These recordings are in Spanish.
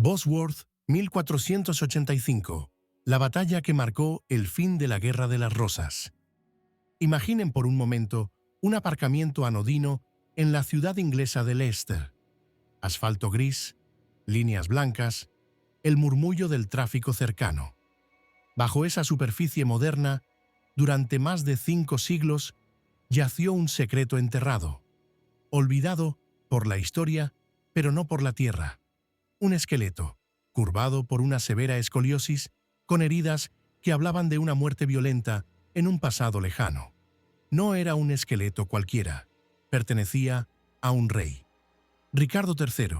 Bosworth, 1485. La batalla que marcó el fin de la Guerra de las Rosas. Imaginen por un momento un aparcamiento anodino en la ciudad inglesa de Leicester. Asfalto gris, líneas blancas, el murmullo del tráfico cercano. Bajo esa superficie moderna, durante más de 5 siglos, yació un secreto enterrado, olvidado por la historia, pero no por la tierra. Un esqueleto, curvado por una severa escoliosis, con heridas que hablaban de una muerte violenta en un pasado lejano. No era un esqueleto cualquiera, pertenecía a un rey. Ricardo III,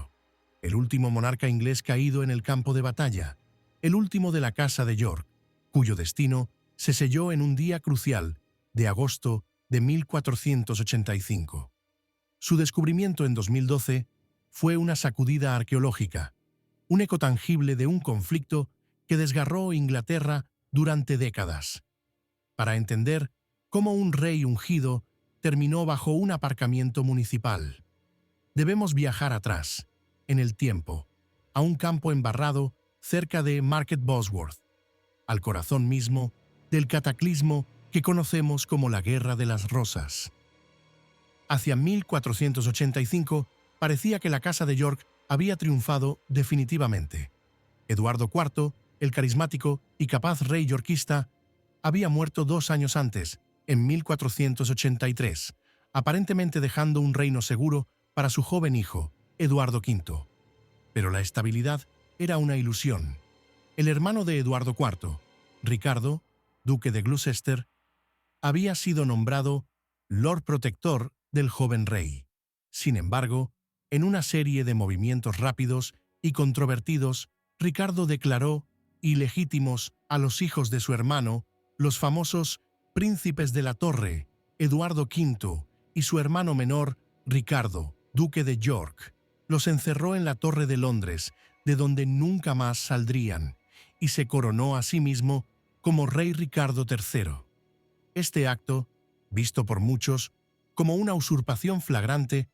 el último monarca inglés caído en el campo de batalla, el último de la Casa de York, cuyo destino se selló en un día crucial de agosto de 1485. Su descubrimiento en 2012 fue una sacudida arqueológica, un eco tangible de un conflicto que desgarró Inglaterra durante décadas. Para entender cómo un rey ungido terminó bajo un aparcamiento municipal, debemos viajar atrás, en el tiempo, a un campo embarrado cerca de Market Bosworth, al corazón mismo del cataclismo que conocemos como la Guerra de las Rosas. Hacia 1485 parecía que la Casa de York había triunfado definitivamente. Eduardo IV, el carismático y capaz rey yorkista, había muerto 2 años antes, en 1483, aparentemente dejando un reino seguro para su joven hijo, Eduardo V. Pero la estabilidad era una ilusión. El hermano de Eduardo IV, Ricardo, duque de Gloucester, había sido nombrado Lord Protector del joven rey. Sin embargo, en una serie de movimientos rápidos y controvertidos, Ricardo declaró ilegítimos a los hijos de su hermano, los famosos príncipes de la Torre, Eduardo V, y su hermano menor, Ricardo, duque de York. Los encerró en la Torre de Londres, de donde nunca más saldrían, y se coronó a sí mismo como rey Ricardo III. Este acto, visto por muchos como una usurpación flagrante,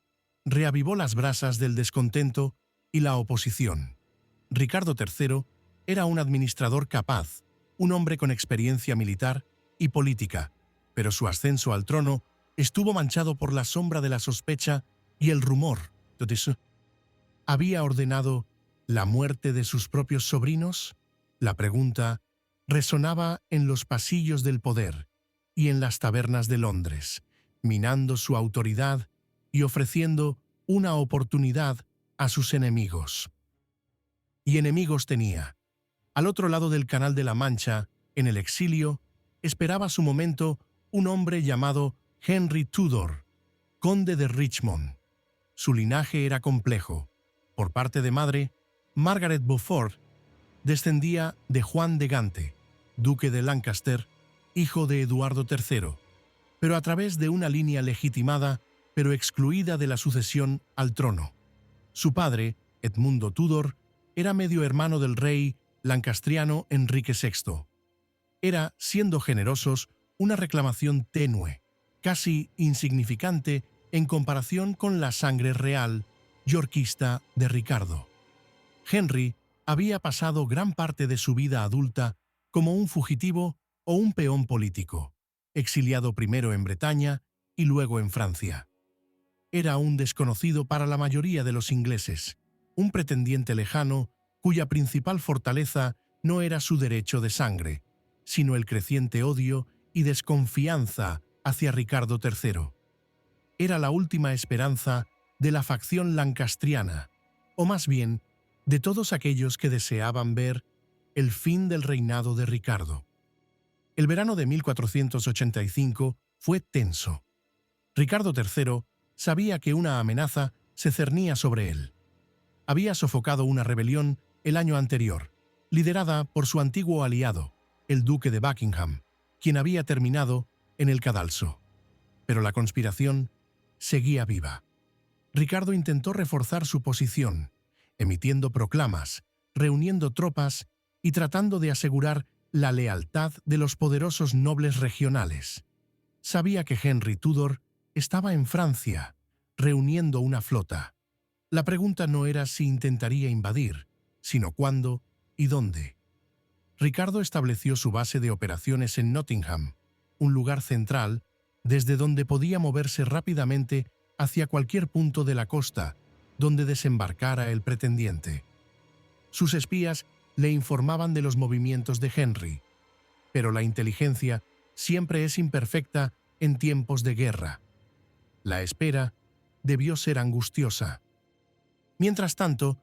reavivó las brasas del descontento y la oposición. Ricardo III era un administrador capaz, un hombre con experiencia militar y política, pero su ascenso al trono estuvo manchado por la sombra de la sospecha y el rumor. ¿Había ordenado la muerte de sus propios sobrinos? La pregunta resonaba en los pasillos del poder y en las tabernas de Londres, minando su autoridad y ofreciendo una oportunidad a sus enemigos. Y enemigos tenía. Al otro lado del Canal de la Mancha, en el exilio, esperaba su momento un hombre llamado Henry Tudor, conde de Richmond. Su linaje era complejo. Por parte de madre, Margaret Beaufort descendía de Juan de Gante, duque de Lancaster, hijo de Eduardo III, pero a través de una línea legitimada, pero excluida de la sucesión al trono. Su padre, Edmundo Tudor, era medio hermano del rey lancastriano Enrique VI. Era, siendo generosos, una reclamación tenue, casi insignificante en comparación con la sangre real yorkista de Ricardo. Henry había pasado gran parte de su vida adulta como un fugitivo o un peón político, exiliado primero en Bretaña y luego en Francia. Era un desconocido para la mayoría de los ingleses, un pretendiente lejano cuya principal fortaleza no era su derecho de sangre, sino el creciente odio y desconfianza hacia Ricardo III. Era la última esperanza de la facción lancastriana, o más bien, de todos aquellos que deseaban ver el fin del reinado de Ricardo. El verano de 1485 fue tenso. Ricardo III sabía que una amenaza se cernía sobre él. Había sofocado una rebelión el año anterior, liderada por su antiguo aliado, el duque de Buckingham, quien había terminado en el cadalso. Pero la conspiración seguía viva. Ricardo intentó reforzar su posición, emitiendo proclamas, reuniendo tropas y tratando de asegurar la lealtad de los poderosos nobles regionales. Sabía que Henry Tudor estaba en Francia, reuniendo una flota. La pregunta no era si intentaría invadir, sino cuándo y dónde. Ricardo estableció su base de operaciones en Nottingham, un lugar central desde donde podía moverse rápidamente hacia cualquier punto de la costa donde desembarcara el pretendiente. Sus espías le informaban de los movimientos de Henry, pero la inteligencia siempre es imperfecta en tiempos de guerra. La espera debió ser angustiosa. Mientras tanto,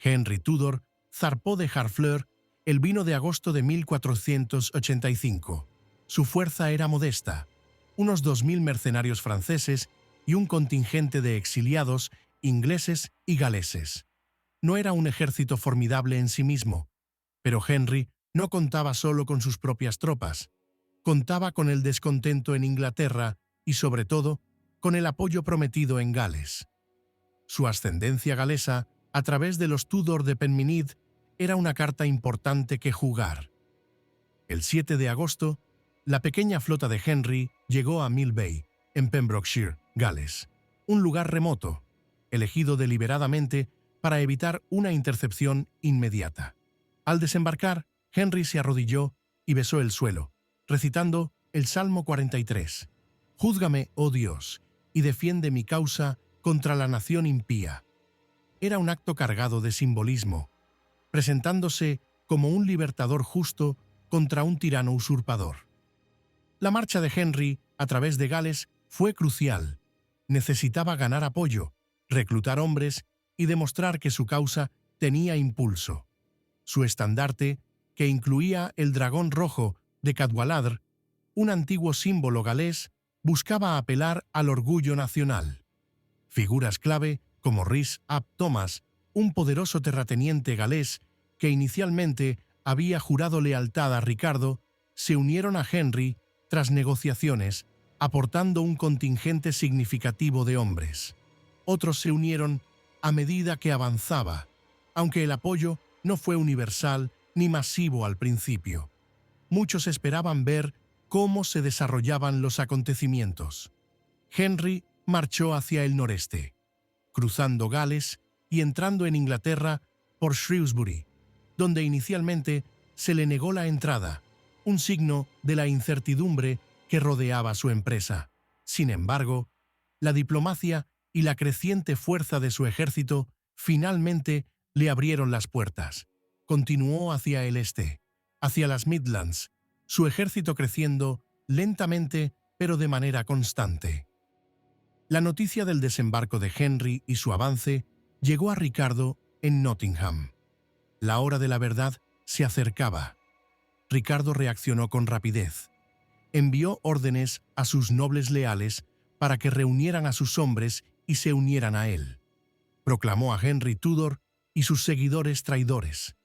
Henry Tudor zarpó de Harfleur el vino de agosto de 1485. Su fuerza era modesta, unos 2000 mercenarios franceses y un contingente de exiliados ingleses y galeses. No era un ejército formidable en sí mismo, pero Henry no contaba solo con sus propias tropas. Contaba con el descontento en Inglaterra y, sobre todo, con el apoyo prometido en Gales. Su ascendencia galesa, a través de los Tudor de Penminid, era una carta importante que jugar. El 7 de agosto, la pequeña flota de Henry llegó a Mill Bay, en Pembrokeshire, Gales, un lugar remoto, elegido deliberadamente para evitar una intercepción inmediata. Al desembarcar, Henry se arrodilló y besó el suelo, recitando el Salmo 43. «Júzgame, oh Dios, y defiende mi causa contra la nación impía». Era un acto cargado de simbolismo, presentándose como un libertador justo contra un tirano usurpador. La marcha de Henry a través de Gales fue crucial. Necesitaba ganar apoyo, reclutar hombres y demostrar que su causa tenía impulso. Su estandarte, que incluía el dragón rojo de Cadwaladr, un antiguo símbolo galés, buscaba apelar al orgullo nacional. Figuras clave como Rhys ap Thomas, un poderoso terrateniente galés que inicialmente había jurado lealtad a Ricardo, se unieron a Henry tras negociaciones, aportando un contingente significativo de hombres. Otros se unieron a medida que avanzaba, aunque el apoyo no fue universal ni masivo al principio. Muchos esperaban ver cómo se desarrollaban los acontecimientos. Henry marchó hacia el noreste, cruzando Gales y entrando en Inglaterra por Shrewsbury, donde inicialmente se le negó la entrada, un signo de la incertidumbre que rodeaba su empresa. Sin embargo, la diplomacia y la creciente fuerza de su ejército finalmente le abrieron las puertas. Continuó hacia el este, hacia las Midlands, su ejército creciendo lentamente pero de manera constante. La noticia del desembarco de Henry y su avance llegó a Ricardo en Nottingham. La hora de la verdad se acercaba. Ricardo reaccionó con rapidez. Envió órdenes a sus nobles leales para que reunieran a sus hombres y se unieran a él. Proclamó a Henry Tudor y sus seguidores traidores.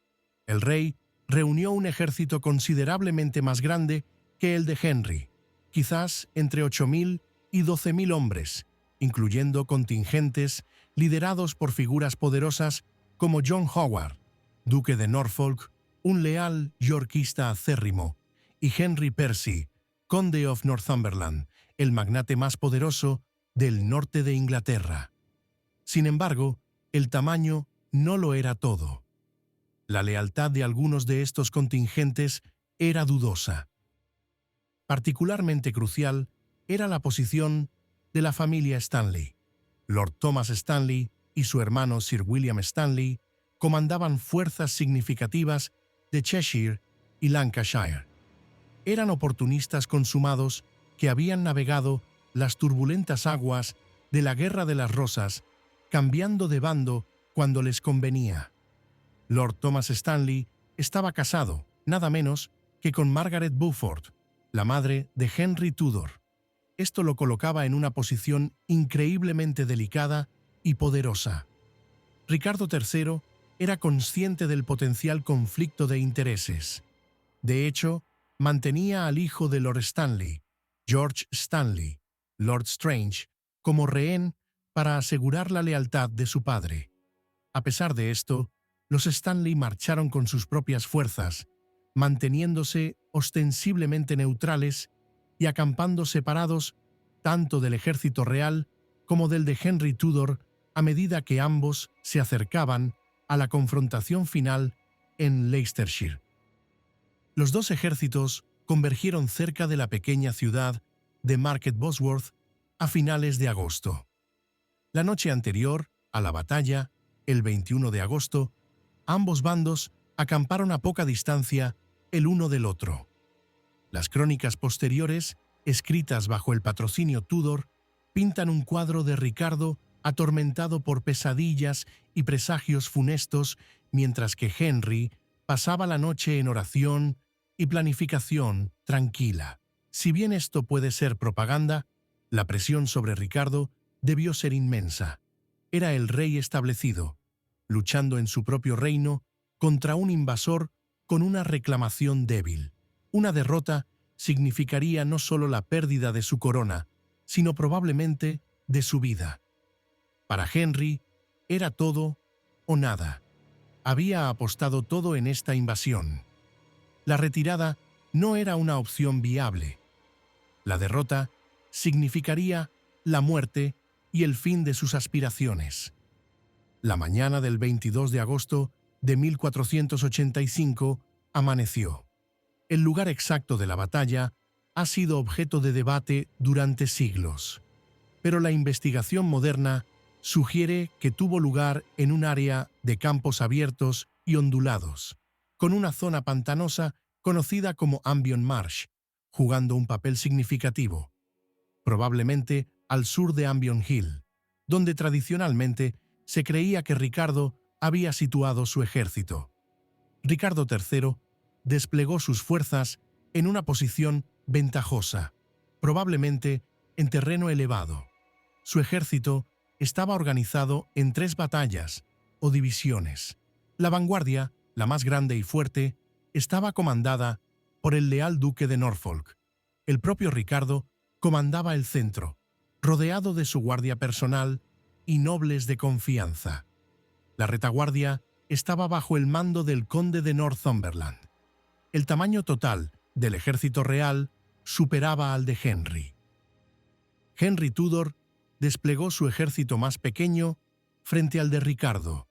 El rey reunió un ejército considerablemente más grande que el de Henry, quizás entre 8.000 y 12.000 hombres, incluyendo contingentes liderados por figuras poderosas como John Howard, duque de Norfolk, un leal yorkista acérrimo, y Henry Percy, conde of Northumberland, el magnate más poderoso del norte de Inglaterra. Sin embargo, el tamaño no lo era todo. La lealtad de algunos de estos contingentes era dudosa. Particularmente crucial era la posición de la familia Stanley. Lord Thomas Stanley y su hermano Sir William Stanley comandaban fuerzas significativas de Cheshire y Lancashire. Eran oportunistas consumados que habían navegado las turbulentas aguas de la Guerra de las Rosas, cambiando de bando cuando les convenía. Lord Thomas Stanley estaba casado, nada menos que con Margaret Beaufort, la madre de Henry Tudor. Esto lo colocaba en una posición increíblemente delicada y poderosa. Ricardo III era consciente del potencial conflicto de intereses. De hecho, mantenía al hijo de Lord Stanley, George Stanley, Lord Strange, como rehén para asegurar la lealtad de su padre. A pesar de esto, los Stanley marcharon con sus propias fuerzas, manteniéndose ostensiblemente neutrales y acampando separados tanto del ejército real como del de Henry Tudor a medida que ambos se acercaban a la confrontación final en Leicestershire. Los dos ejércitos convergieron cerca de la pequeña ciudad de Market Bosworth a finales de agosto. La noche anterior a la batalla, el 21 de agosto, ambos bandos acamparon a poca distancia el uno del otro. Las crónicas posteriores, escritas bajo el patrocinio Tudor, pintan un cuadro de Ricardo atormentado por pesadillas y presagios funestos, mientras que Henry pasaba la noche en oración y planificación tranquila. Si bien esto puede ser propaganda, la presión sobre Ricardo debió ser inmensa. Era el rey establecido, luchando en su propio reino contra un invasor con una reclamación débil. Una derrota significaría no solo la pérdida de su corona, sino probablemente de su vida. Para Henry, era todo o nada. Había apostado todo en esta invasión. La retirada no era una opción viable. La derrota significaría la muerte y el fin de sus aspiraciones. La mañana del 22 de agosto de 1485 amaneció. El lugar exacto de la batalla ha sido objeto de debate durante siglos, pero la investigación moderna sugiere que tuvo lugar en un área de campos abiertos y ondulados, con una zona pantanosa conocida como Ambion Marsh, jugando un papel significativo, probablemente al sur de Ambion Hill, donde tradicionalmente se creía que Ricardo había situado su ejército. Ricardo III desplegó sus fuerzas en una posición ventajosa, probablemente en terreno elevado. Su ejército estaba organizado en 3 batallas o divisiones. La vanguardia, la más grande y fuerte, estaba comandada por el leal duque de Norfolk. El propio Ricardo comandaba el centro, rodeado de su guardia personal y nobles de confianza. La retaguardia estaba bajo el mando del conde de Northumberland. El tamaño total del ejército real superaba al de Henry. Henry Tudor desplegó su ejército más pequeño frente al de Ricardo.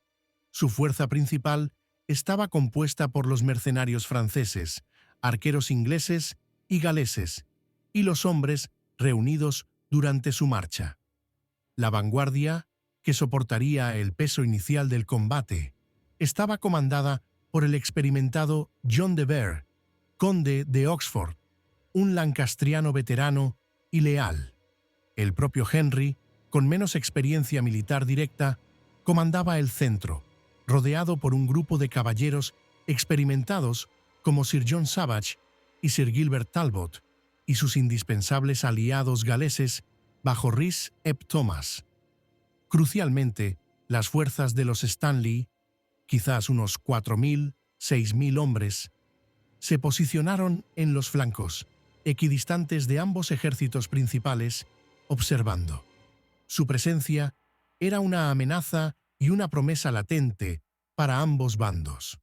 Su fuerza principal estaba compuesta por los mercenarios franceses, arqueros ingleses y galeses, y los hombres reunidos durante su marcha. La vanguardia, que soportaría el peso inicial del combate, estaba comandada por el experimentado John de Vere, conde de Oxford, un lancastriano veterano y leal. El propio Henry, con menos experiencia militar directa, comandaba el centro, rodeado por un grupo de caballeros experimentados como Sir John Savage y Sir Gilbert Talbot, y sus indispensables aliados galeses bajo Rhys ep Thomas. Crucialmente, las fuerzas de los Stanley, quizás unos 4.000, 6.000 hombres, se posicionaron en los flancos, equidistantes de ambos ejércitos principales, observando. Su presencia era una amenaza y una promesa latente para ambos bandos.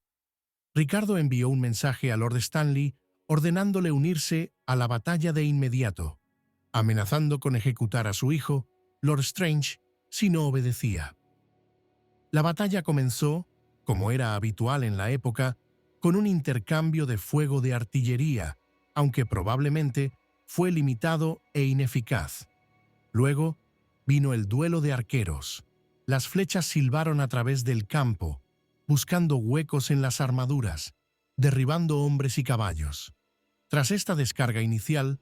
Ricardo envió un mensaje a Lord Stanley ordenándole unirse a la batalla de inmediato, amenazando con ejecutar a su hijo, Lord Strange, si no obedecía. La batalla comenzó, como era habitual en la época, con un intercambio de fuego de artillería, aunque probablemente fue limitado e ineficaz. Luego vino el duelo de arqueros. Las flechas silbaron a través del campo, buscando huecos en las armaduras, derribando hombres y caballos. Tras esta descarga inicial,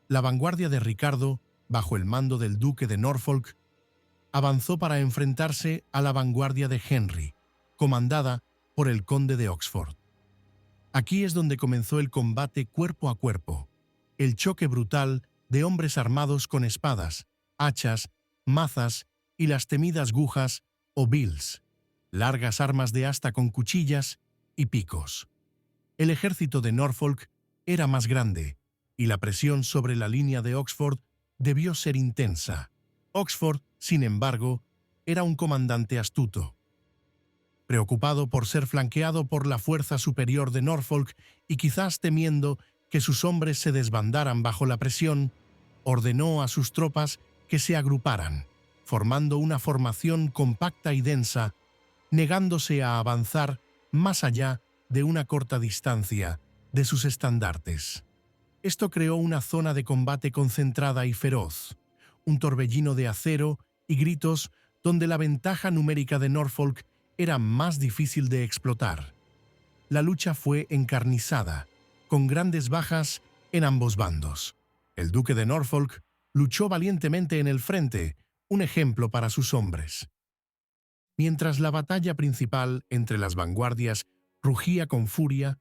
la vanguardia de Ricardo, bajo el mando del duque de Norfolk, avanzó para enfrentarse a la vanguardia de Henry, comandada por el conde de Oxford. Aquí es donde comenzó el combate cuerpo a cuerpo, el choque brutal de hombres armados con espadas, hachas, mazas y las temidas gujas o bills, largas armas de asta con cuchillas y picos. El ejército de Norfolk era más grande, y la presión sobre la línea de Oxford debió ser intensa. Oxford, sin embargo, era un comandante astuto. Preocupado por ser flanqueado por la fuerza superior de Norfolk y quizás temiendo que sus hombres se desbandaran bajo la presión, ordenó a sus tropas que se agruparan, formando una formación compacta y densa, negándose a avanzar más allá de una corta distancia de sus estandartes. Esto creó una zona de combate concentrada y feroz, un torbellino de acero y gritos donde la ventaja numérica de Norfolk era más difícil de explotar. La lucha fue encarnizada, con grandes bajas en ambos bandos. El duque de Norfolk luchó valientemente en el frente, un ejemplo para sus hombres. Mientras la batalla principal entre las vanguardias rugía con furia,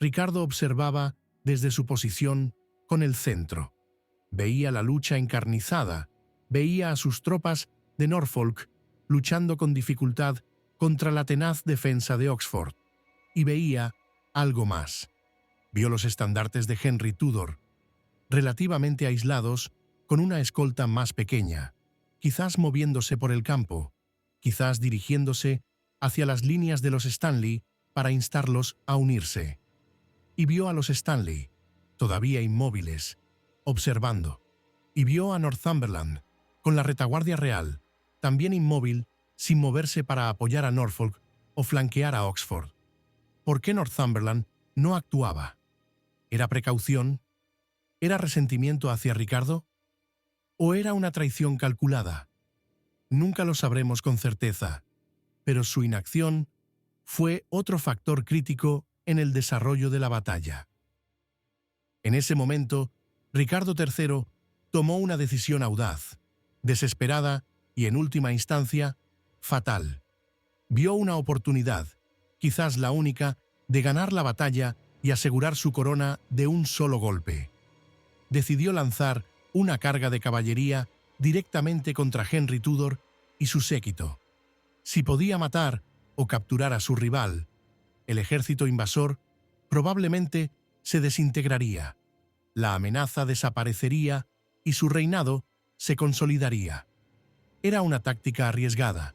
Ricardo observaba desde su posición con el centro. Veía la lucha encarnizada, veía a sus tropas de Norfolk luchando con dificultad contra la tenaz defensa de Oxford. Y veía algo más. Vio los estandartes de Henry Tudor, relativamente aislados, con una escolta más pequeña, quizás moviéndose por el campo, quizás dirigiéndose hacia las líneas de los Stanley para instarlos a unirse. Y vio a los Stanley, todavía inmóviles, observando. Y vio a Northumberland, con la retaguardia real, también inmóvil, sin moverse para apoyar a Norfolk o flanquear a Oxford. ¿Por qué Northumberland no actuaba? ¿Era precaución? ¿Era resentimiento hacia Ricardo? ¿O era una traición calculada? Nunca lo sabremos con certeza, pero su inacción fue otro factor crítico en el desarrollo de la batalla. En ese momento, Ricardo III tomó una decisión audaz, desesperada y, en última instancia, fatal. Vio una oportunidad, quizás la única, de ganar la batalla y asegurar su corona de un solo golpe. Decidió lanzar una carga de caballería directamente contra Henry Tudor y su séquito. Si podía matar o capturar a su rival, el ejército invasor probablemente se desintegraría, la amenaza desaparecería y su reinado se consolidaría. Era una táctica arriesgada,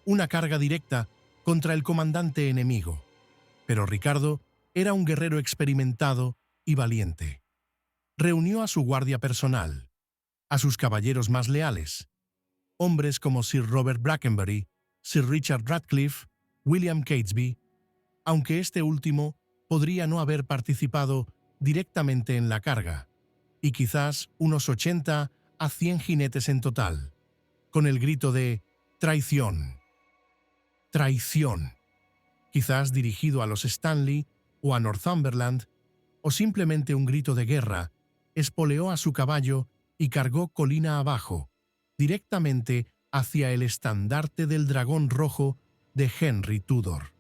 una carga directa contra el comandante enemigo, pero Ricardo era un guerrero experimentado y valiente. Reunió a su guardia personal, a sus caballeros más leales, hombres como Sir Robert Brackenbury, Sir Richard Radcliffe, William Catesby, aunque este último podría no haber participado directamente en la carga, y quizás unos 80 a 100 jinetes en total, con el grito de «traición, traición», quizás dirigido a los Stanley o a Northumberland, o simplemente un grito de guerra, espoleó a su caballo y cargó colina abajo, directamente hacia el estandarte del dragón rojo de Henry Tudor.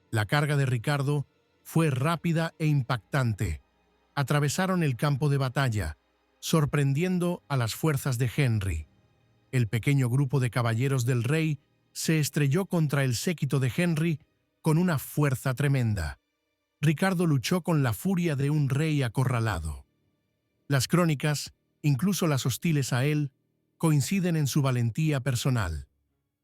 La carga de Ricardo fue rápida e impactante. Atravesaron el campo de batalla, sorprendiendo a las fuerzas de Henry. El pequeño grupo de caballeros del rey se estrelló contra el séquito de Henry con una fuerza tremenda. Ricardo luchó con la furia de un rey acorralado. Las crónicas, incluso las hostiles a él, coinciden en su valentía personal.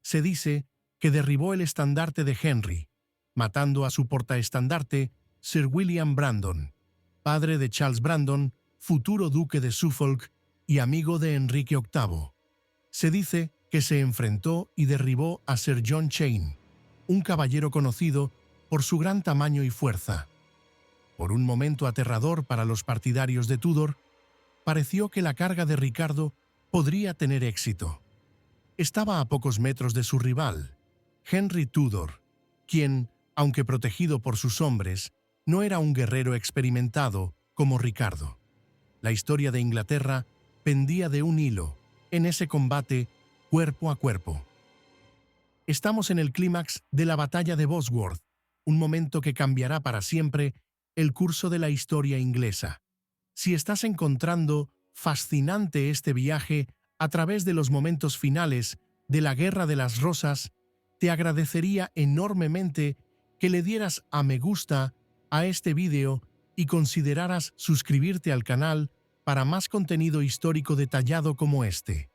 Se dice que derribó el estandarte de Henry, matando a su portaestandarte, Sir William Brandon, padre de Charles Brandon, futuro duque de Suffolk y amigo de Enrique VIII. Se dice que se enfrentó y derribó a Sir John Chain, un caballero conocido por su gran tamaño y fuerza. Por un momento aterrador para los partidarios de Tudor, pareció que la carga de Ricardo podría tener éxito. Estaba a pocos metros de su rival, Henry Tudor, quien, aunque protegido por sus hombres, no era un guerrero experimentado como Ricardo. La historia de Inglaterra pendía de un hilo en ese combate cuerpo a cuerpo. Estamos en el clímax de la batalla de Bosworth, un momento que cambiará para siempre el curso de la historia inglesa. Si estás encontrando fascinante este viaje a través de los momentos finales de la Guerra de las Rosas, te agradecería enormemente que le dieras a me gusta a este vídeo y consideraras suscribirte al canal para más contenido histórico detallado como este.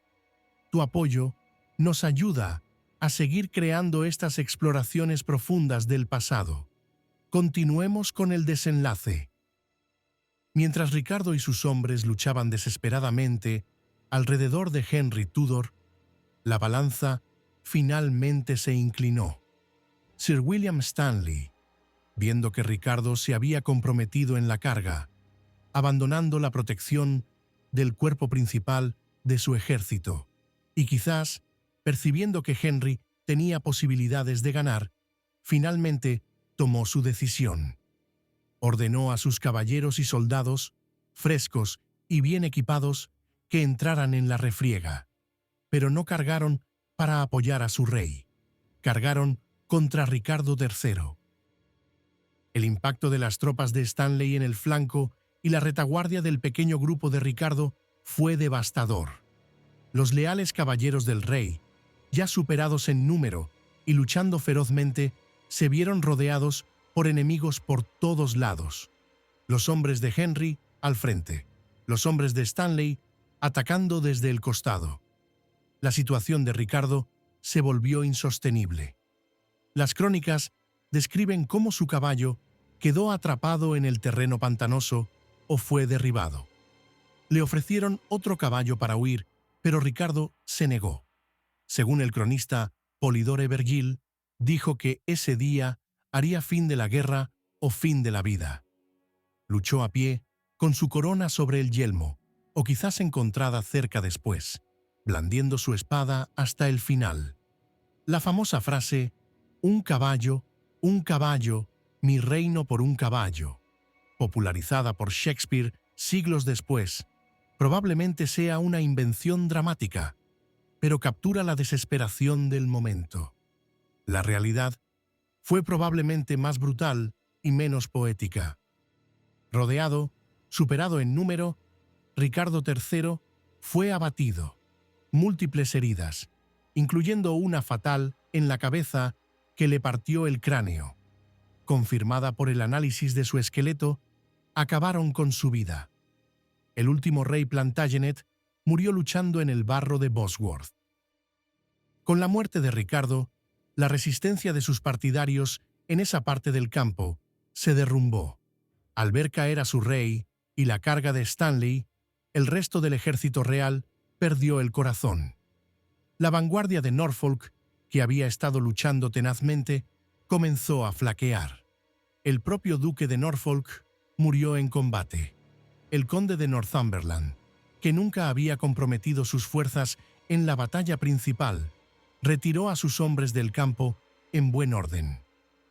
Tu apoyo nos ayuda a seguir creando estas exploraciones profundas del pasado. Continuemos con el desenlace. Mientras Ricardo y sus hombres luchaban desesperadamente alrededor de Henry Tudor, la balanza finalmente se inclinó. Sir William Stanley, viendo que Ricardo se había comprometido en la carga, abandonando la protección del cuerpo principal de su ejército, y quizás, percibiendo que Henry tenía posibilidades de ganar, finalmente tomó su decisión. Ordenó a sus caballeros y soldados, frescos y bien equipados, que entraran en la refriega, pero no cargaron para apoyar a su rey. Cargaron contra Ricardo III. El impacto de las tropas de Stanley en el flanco y la retaguardia del pequeño grupo de Ricardo fue devastador. Los leales caballeros del rey, ya superados en número y luchando ferozmente, se vieron rodeados por enemigos por todos lados. Los hombres de Henry al frente, los hombres de Stanley atacando desde el costado. La situación de Ricardo se volvió insostenible. Las crónicas describen cómo su caballo quedó atrapado en el terreno pantanoso o fue derribado. Le ofrecieron otro caballo para huir, pero Ricardo se negó. Según el cronista Polidore Vergil, dijo que ese día haría fin de la guerra o fin de la vida. Luchó a pie, con su corona sobre el yelmo, o quizás encontrada cerca después, blandiendo su espada hasta el final. La famosa frase, un caballo, mi reino por un caballo, popularizada por Shakespeare siglos después, probablemente sea una invención dramática, pero captura la desesperación del momento. La realidad fue probablemente más brutal y menos poética. Rodeado, superado en número, Ricardo III fue abatido. Múltiples heridas, incluyendo una fatal en la cabeza que le partió el cráneo, confirmada por el análisis de su esqueleto, acabaron con su vida. El último rey Plantagenet murió luchando en el barro de Bosworth. Con la muerte de Ricardo, la resistencia de sus partidarios en esa parte del campo se derrumbó. Al ver caer a su rey y la carga de Stanley, el resto del ejército real perdió el corazón. La vanguardia de Norfolk, que había estado luchando tenazmente, comenzó a flaquear. El propio duque de Norfolk murió en combate. El conde de Northumberland, que nunca había comprometido sus fuerzas en la batalla principal, retiró a sus hombres del campo en buen orden.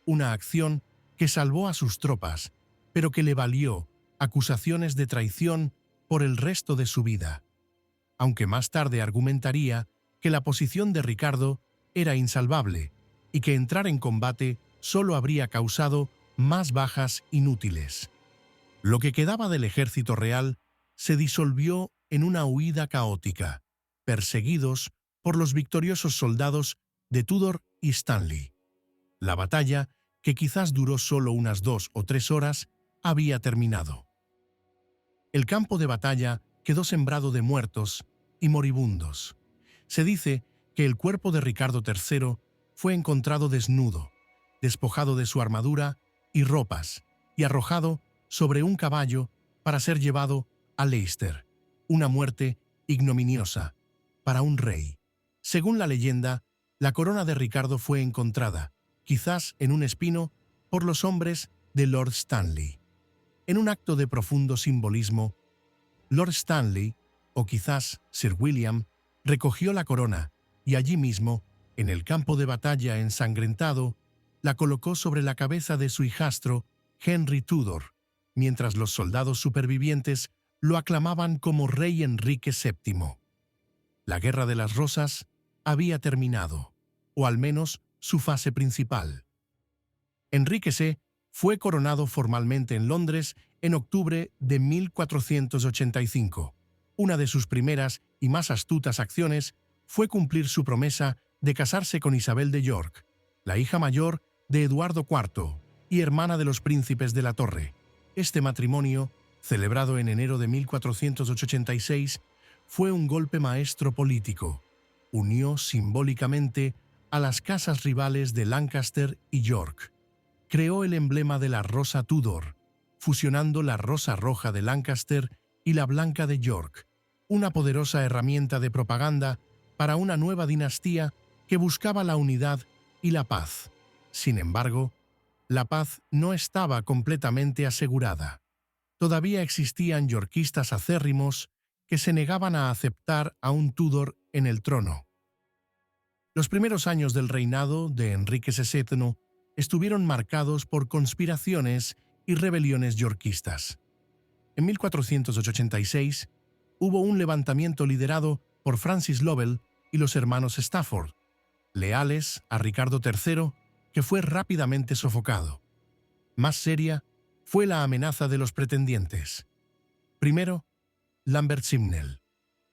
Una acción que salvó a sus tropas, pero que le valió acusaciones de traición por el resto de su vida, aunque más tarde argumentaría que la posición de Ricardo era insalvable y que entrar en combate solo habría causado más bajas inútiles. Lo que quedaba del ejército real se disolvió en una huida caótica, perseguidos por los victoriosos soldados de Tudor y Stanley. La batalla, que quizás duró solo unas 2 o 3 horas, había terminado. El campo de batalla quedó sembrado de muertos y moribundos. Se dice que el cuerpo de Ricardo III fue encontrado desnudo, despojado de su armadura y ropas, y arrojado sobre un caballo para ser llevado a Leicester, una muerte ignominiosa para un rey. Según la leyenda, la corona de Ricardo fue encontrada, quizás en un espino, por los hombres de Lord Stanley. En un acto de profundo simbolismo, Lord Stanley, o quizás Sir William, recogió la corona y allí mismo, en el campo de batalla ensangrentado, la colocó sobre la cabeza de su hijastro, Henry Tudor, mientras los soldados supervivientes lo aclamaban como rey Enrique VII. La Guerra de las Rosas había terminado, o al menos su fase principal. Enrique VI fue coronado formalmente en Londres en octubre de 1485. Una de sus primeras y más astutas acciones fue cumplir su promesa de casarse con Isabel de York, la hija mayor de Eduardo IV y hermana de los príncipes de la Torre. Este matrimonio, celebrado en enero de 1486, fue un golpe maestro político. Unió simbólicamente a las casas rivales de Lancaster y York. Creó el emblema de la Rosa Tudor, fusionando la rosa roja de Lancaster y la blanca de York, una poderosa herramienta de propaganda para una nueva dinastía que buscaba la unidad y la paz. Sin embargo, la paz no estaba completamente asegurada. Todavía existían yorkistas acérrimos que se negaban a aceptar a un Tudor en el trono. Los primeros años del reinado de Enrique VII estuvieron marcados por conspiraciones y rebeliones yorkistas. En 1486 hubo un levantamiento liderado por Francis Lovell y los hermanos Stafford, leales a Ricardo III, que fue rápidamente sofocado. Más seria fue la amenaza de los pretendientes. Primero, Lambert Simnel,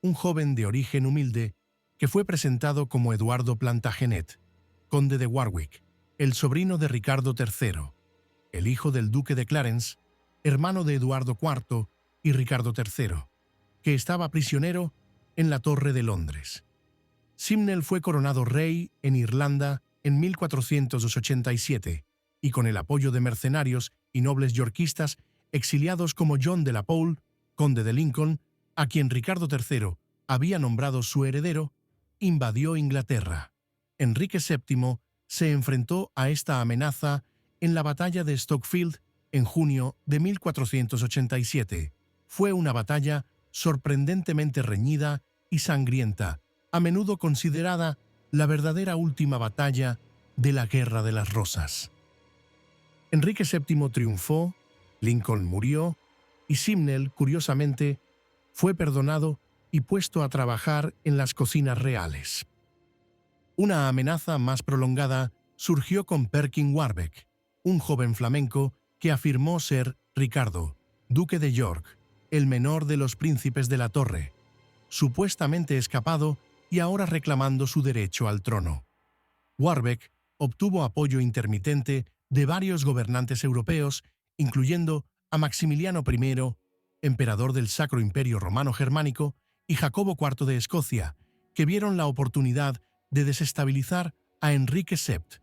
un joven de origen humilde que fue presentado como Eduardo Plantagenet, conde de Warwick, el sobrino de Ricardo III, el hijo del duque de Clarence, hermano de Eduardo IV y Ricardo III, que estaba prisionero en la Torre de Londres. Simnel fue coronado rey en Irlanda en 1487 y con el apoyo de mercenarios y nobles yorkistas exiliados como John de la Pole, conde de Lincoln, a quien Ricardo III había nombrado su heredero, invadió Inglaterra. Enrique VII se enfrentó a esta amenaza en la batalla de Stokefield en junio de 1487. Fue una batalla sorprendentemente reñida y sangrienta, a menudo considerada la verdadera última batalla de la Guerra de las Rosas. Enrique VII triunfó, Lincoln murió y Simnel, curiosamente, fue perdonado y puesto a trabajar en las cocinas reales. Una amenaza más prolongada surgió con Perkin Warbeck, un joven flamenco que afirmó ser Ricardo, duque de York, el menor de los príncipes de la Torre, supuestamente escapado y ahora reclamando su derecho al trono. Warbeck obtuvo apoyo intermitente de varios gobernantes europeos, incluyendo a Maximiliano I, emperador del Sacro Imperio Romano Germánico, y Jacobo IV de Escocia, que vieron la oportunidad de desestabilizar a Enrique VII.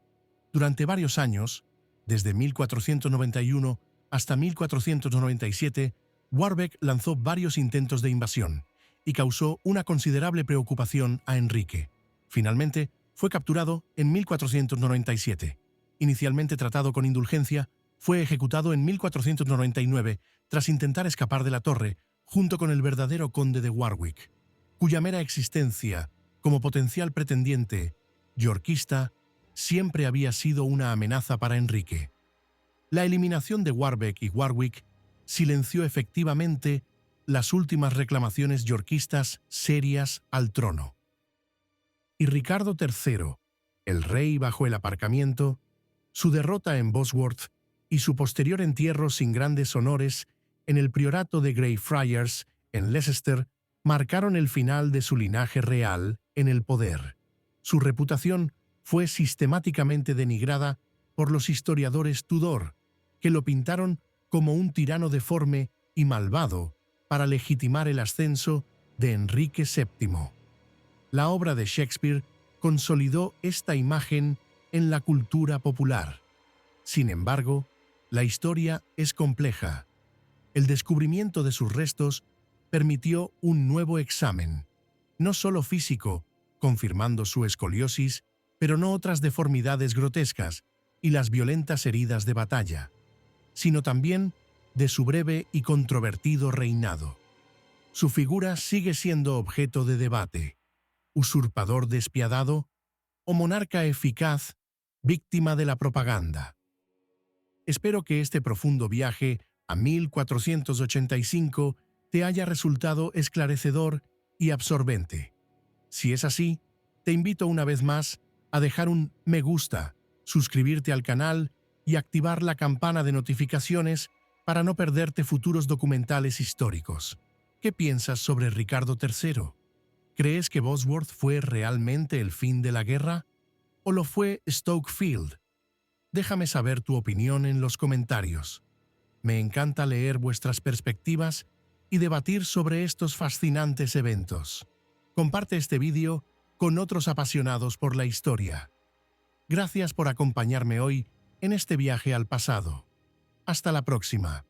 Durante varios años, desde 1491 hasta 1497, Warbeck lanzó varios intentos de invasión y causó una considerable preocupación a Enrique. Finalmente, fue capturado en 1497. Inicialmente tratado con indulgencia, fue ejecutado en 1499 tras intentar escapar de la torre junto con el verdadero conde de Warwick, cuya mera existencia como potencial pretendiente yorkista siempre había sido una amenaza para Enrique. La eliminación de Warbeck y Warwick silenció efectivamente las últimas reclamaciones yorkistas serias al trono. Y Ricardo III, el rey bajo el aparcamiento, su derrota en Bosworth y su posterior entierro sin grandes honores en el priorato de Greyfriars, en Leicester, marcaron el final de su linaje real en el poder. Su reputación fue sistemáticamente denigrada por los historiadores Tudor, que lo pintaron como un tirano deforme y malvado para legitimar el ascenso de Enrique VII. La obra de Shakespeare consolidó esta imagen en la cultura popular. Sin embargo, la historia es compleja. El descubrimiento de sus restos permitió un nuevo examen, no solo físico, confirmando su escoliosis, pero no otras deformidades grotescas y las violentas heridas de batalla, sino también de su breve y controvertido reinado. Su figura sigue siendo objeto de debate: usurpador despiadado o monarca eficaz, víctima de la propaganda. Espero que este profundo viaje a 1485 te haya resultado esclarecedor y absorbente. Si es así, te invito una vez más a dejar un me gusta, suscribirte al canal y activar la campana de notificaciones para no perderte futuros documentales históricos. ¿Qué piensas sobre Ricardo III? ¿Crees que Bosworth fue realmente el fin de la guerra? ¿O lo fue Stokefield? Déjame saber tu opinión en los comentarios. Me encanta leer vuestras perspectivas y debatir sobre estos fascinantes eventos. Comparte este vídeo con otros apasionados por la historia. Gracias por acompañarme hoy en este viaje al pasado. Hasta la próxima.